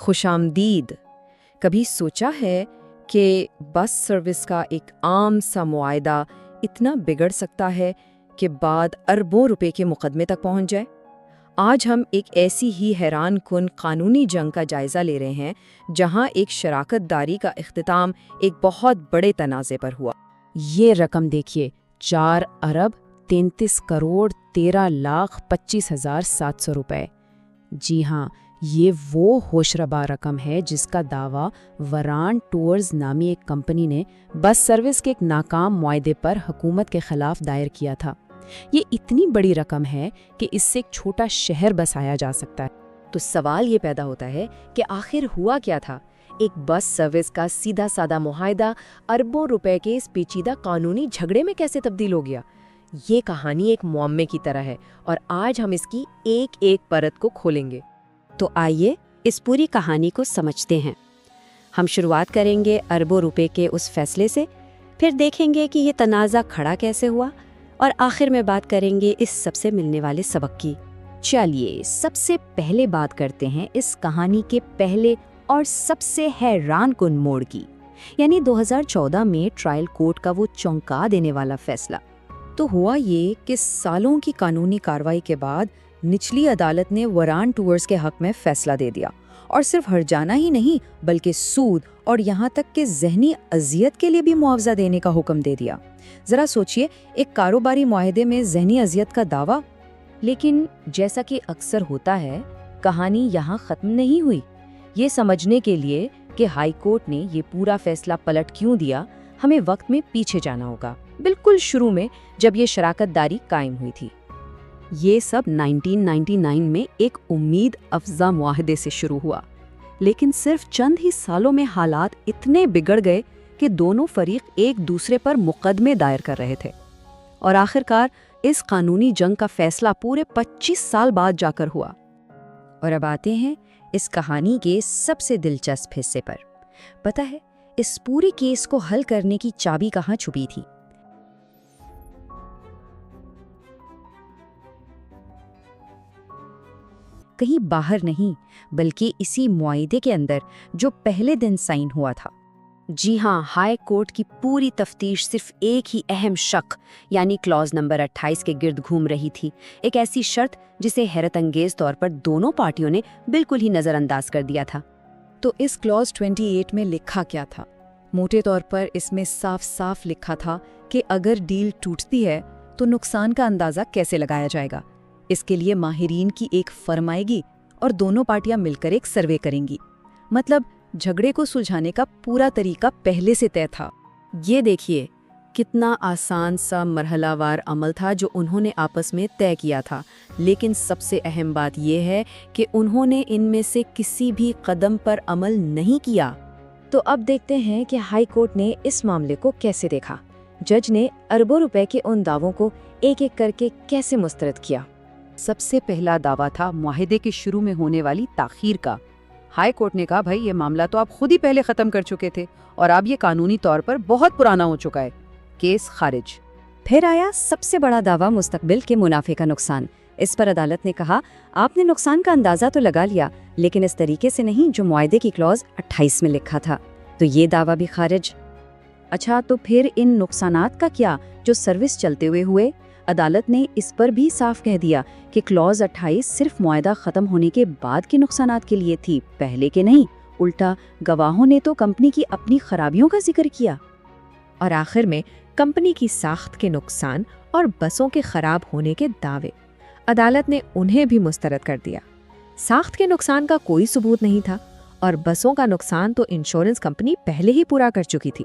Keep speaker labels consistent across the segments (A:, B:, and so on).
A: خوش آمدید۔ کبھی سوچا ہے کہ بس سروس کا ایک عام سا معاہدہ اتنا بگڑ سکتا ہے کہ بعد اربوں روپے کے مقدمے تک پہنچ جائے؟ آج ہم ایک ایسی ہی حیران کن قانونی جنگ کا جائزہ لے رہے ہیں جہاں ایک شراکت داری کا اختتام ایک بہت بڑے تنازع پر ہوا۔
B: یہ رقم دیکھیے، 4 ارب 33 کروڑ 13,25,700 روپے۔ جی ہاں، یہ وہ ہوشربا رقم ہے جس کا دعویٰ وران ٹورز نامی ایک کمپنی نے بس سروس کے ایک ناکام معاہدے پر حکومت کے خلاف دائر کیا تھا۔ یہ اتنی بڑی رقم ہے کہ اس سے ایک چھوٹا شہر بسایا جا سکتا ہے۔
A: تو سوال یہ پیدا ہوتا ہے کہ آخر ہوا کیا تھا؟ ایک بس سروس کا سیدھا سادہ معاہدہ اربوں روپے کے اس پیچیدہ قانونی جھگڑے میں کیسے تبدیل ہو گیا؟ یہ کہانی ایک معمے کی طرح ہے اور آج ہم اس کی ایک ایک پرت کو کھولیں گے۔
C: تو آئیے اس پوری کہانی کو سمجھتے ہیں۔ ہم شروعات کریں گے اربوں روپے کے اس فیصلے سے، پھر دیکھیں گے کہ یہ تنازع کھڑا کیسے ہوا، اور آخر میں بات کریں گے اس سب سے ملنے والے سبق کی۔
D: چلیے سب سے پہلے بات کرتے ہیں اس کہانی کے پہلے اور سب سے حیران کن موڑ کی، یعنی 2014 میں ٹرائل کورٹ کا وہ چونکا دینے والا فیصلہ۔
A: تو ہوا یہ کہ سالوں کی قانونی کارروائی کے بعد نچلی عدالت نے وران ٹورز کے حق میں فیصلہ دے دیا، اور صرف ہرجانہ ہی نہیں بلکہ سود اور یہاں تک کہ ذہنی اذیت کے لیے بھی معاوضہ دینے کا حکم دے دیا۔ ذرا سوچئے، ایک کاروباری معاہدے میں ذہنی اذیت کا دعویٰ۔
D: لیکن جیسا کہ اکثر ہوتا ہے، کہانی یہاں ختم نہیں ہوئی۔ یہ سمجھنے کے لیے کہ ہائی کورٹ نے یہ پورا فیصلہ پلٹ کیوں دیا، ہمیں وقت میں پیچھے جانا ہوگا، بالکل شروع میں جب یہ شراکت داری قائم ہوئی تھی۔
C: یہ سب 1999 میں ایک امید افزا معاہدے سے شروع ہوا، لیکن صرف چند ہی سالوں میں حالات اتنے بگڑ گئے کہ دونوں فریق ایک دوسرے پر مقدمے دائر کر رہے تھے، اور آخرکار اس قانونی جنگ کا فیصلہ پورے 25 سال بعد جا کر ہوا۔
D: اور اب آتے ہیں اس کہانی کے سب سے دلچسپ حصے پر۔ پتہ ہے اس پورے کیس کو حل کرنے کی چابی کہاں چھپی تھی؟ کہیں باہر نہیں، بلکہ اسی معاہدے کے اندر جو پہلے دن سائن ہوا تھا۔ جی ہاں، ہائی کورٹ کی پوری تفتیش صرف ایک ہی اہم شق یعنی کلاز نمبر 28 کے گرد گھوم رہی تھی، ایک ایسی شرط جسے حیرت انگیز طور پر دونوں پارٹیوں نے بالکل ہی نظر انداز کر دیا تھا۔
A: تو اس کلاز 28 میں لکھا کیا تھا؟ موٹے طور پر اس میں صاف صاف لکھا تھا کہ اگر ڈیل ٹوٹتی ہے تو نقصان کا اندازہ کیسے لگایا جائے گا۔ اس کے لیے ماہرین کی ایک فرم آئے گی اور دونوں پارٹیاں مل کر ایک سروے کریں گی۔ مطلب جھگڑے کو سلجھانے کا پورا طریقہ پہلے سے طے تھا۔
C: یہ دیکھیے کتنا آسان سا مرحلہ وار عمل تھا جو انہوں نے آپس میں طے کیا تھا، لیکن سب سے اہم بات یہ ہے کہ انہوں نے ان میں سے کسی بھی قدم پر عمل نہیں کیا۔
D: تو اب دیکھتے ہیں کہ ہائی کورٹ نے اس معاملے کو کیسے دیکھا۔ جج نے اربوں روپے کے ان دعووں کو ایک ایک کر کے کیسے مسترد کیا۔
B: سب سے پہلا دعویٰ تھا معاہدے کے شروع میں ہونے والی تاخیر کا۔ ہائی کورٹ نے کہا بھائی یہ معاملہ تو آپ خود ہی پہلے ختم کر چکے تھے اور اب یہ قانونی طور پر بہت پرانا ہو چکا ہے، کیس خارج۔
D: پھر آیا سب سے بڑا دعویٰ مستقبل کے منافع کا نقصان۔ اس پر عدالت نے کہا آپ نے نقصان کا اندازہ تو لگا لیا، لیکن اس طریقے سے نہیں جو معاہدے کی کلاز 28 میں لکھا تھا، تو یہ دعویٰ بھی خارج۔ اچھا تو پھر ان نقصانات کا کیا جو سروس چلتے ہوئے؟ عدالت نے اس پر بھی صاف کہہ دیا کہ کلاز 28 صرف معاہدہ ختم ہونے کے بعد کے نقصانات کے لیے تھی، پہلے کے نہیں۔ الٹا گواہوں نے تو کمپنی کی اپنی خرابیوں کا ذکر کیا۔
E: اور آخر میں کمپنی کی ساخت کے نقصان اور بسوں کے خراب ہونے کے دعوے عدالت نے انہیں بھی مسترد کر دیا۔ ساخت کے نقصان کا کوئی ثبوت نہیں تھا اور بسوں کا نقصان تو انشورنس کمپنی پہلے ہی پورا کر چکی تھی۔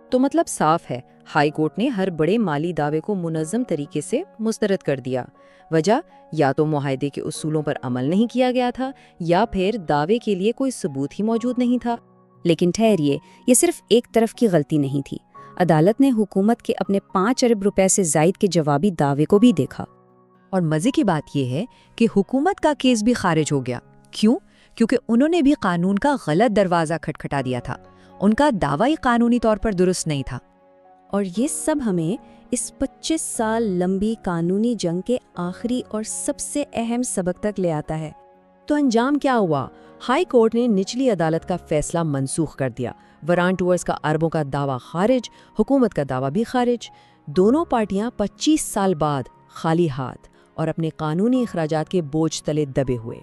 A: تو مطلب صاف ہے، ہائی کورٹ نے ہر بڑے مالی دعوے کو منظم طریقے سے مسترد کر دیا۔ وجہ یا تو معاہدے کے اصولوں پر عمل نہیں کیا گیا تھا یا پھر دعوے کے لیے کوئی ثبوت ہی موجود نہیں تھا۔
D: لیکن ٹھہریے، یہ صرف ایک طرف کی غلطی نہیں تھی۔ عدالت نے حکومت کے اپنے 5 ارب روپے سے زائد کے جوابی دعوے کو بھی دیکھا۔
E: اور مزے کی بات یہ ہے کہ حکومت کا کیس بھی خارج ہو گیا۔ کیوں؟ کیونکہ انہوں نے بھی قانون کا غلط دروازہ کھٹکھٹا دیا تھا۔ ان کا دعویٰ قانونی طور پر درست نہیں تھا۔
C: اور یہ سب ہمیں اس 25 سال لمبی قانونی جنگ کے آخری اور سب سے اہم سبق تک لے آتا ہے۔
E: تو انجام کیا ہوا؟
A: ہائی کورٹ نے نچلی عدالت کا فیصلہ منسوخ کر دیا. وران ٹورز کا اربوں کا دعویٰ خارج، حکومت کا دعویٰ بھی خارج. دونوں پارٹیاں 25 سال بعد خالی ہاتھ اور اپنے قانونی اخراجات کے بوجھ تلے دبے ہوئے.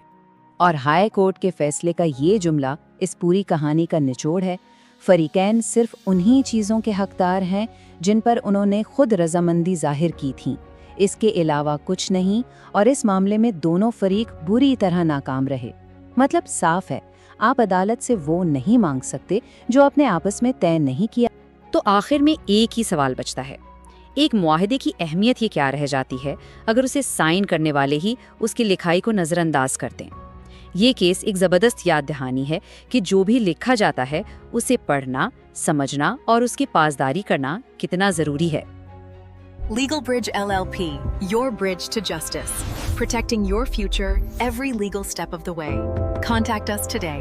B: اور ہائی کورٹ کے فیصلے کا یہ جملہ اس پوری کہانی کا نچوڑ ہے: فریقین صرف انہی چیزوں کے حقدار ہیں جن پر انہوں نے خود رضامندی ظاہر کی تھی، اس کے علاوہ کچھ نہیں، اور اس معاملے میں دونوں فریق بری طرح ناکام رہے. مطلب صاف ہے، آپ عدالت سے وہ نہیں مانگ سکتے جو اپنے آپس میں طے نہیں کیا.
D: تو آخر میں ایک ہی سوال بچتا ہے، ایک معاہدے کی اہمیت یہ کیا رہ جاتی ہے اگر اسے سائن کرنے والے ہی اس کی لکھائی کو نظر انداز کر دیں؟ یہ کیس ایک زبردست یاد دہانی ہے کہ جو بھی لکھا جاتا ہے اسے پڑھنا، سمجھنا اور اس کی پاسداری کرنا کتنا ضروری ہے.
F: Legal Bridge LLP, your bridge to justice. Protecting your future every legal step of the way. Contact us today.